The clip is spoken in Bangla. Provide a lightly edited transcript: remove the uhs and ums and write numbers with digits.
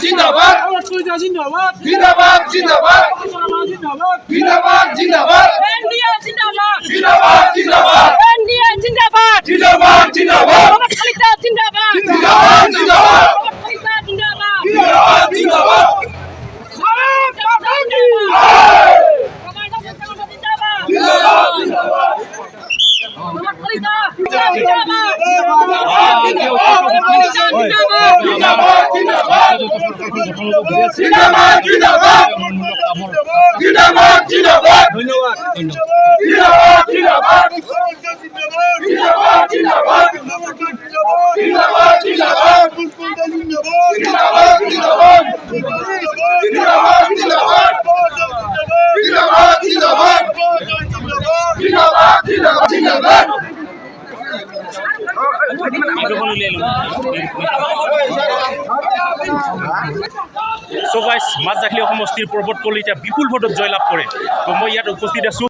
জিন্দাবাদ জিন্দাবাদ জিন্দাবাদ জিন্দাবাদ জিন্দাবাদ এনডিএ জিন্দাবাদ জিন্দাবাদ জিন্দাবাদ এনডিএ জিন্দাবাদ জিন্দাবাদ জিন্দাবাদ খালিদা জিন্দাবাদ জিন্দাবাদ জিন্দাবাদ খালিদা জিন্দাবাদ জিন্দাবাদ জিন্দাবাদ সালাম পাঠানি জিন্দাবাদ জিন্দাবাদ খালিদা জিন্দাবাদ জিন্দাবাদ জিন্দাবাদ জিন্দাবাদ জিন্দাবাদ ধন্যবাদ জিন্দাবাদ জিন্দাবাদ জিন্দাবাদ জিন্দাবাদ জিন্দাবাদ জিন্দাবাদ জিন্দাবাদ জিন্দাবাদ জিন্দাবাদ জিন্দাবাদ জিন্দাবাদ জিন্দাবাদ জিন্দাবাদ সো গাইজ মাজজাখলি সমষ্টিৰ পৰ্বত কলিতা বিপুল ভোটত জয়লাভ কৰে। তো মই ইয়াত উপস্থিত আছোঁ।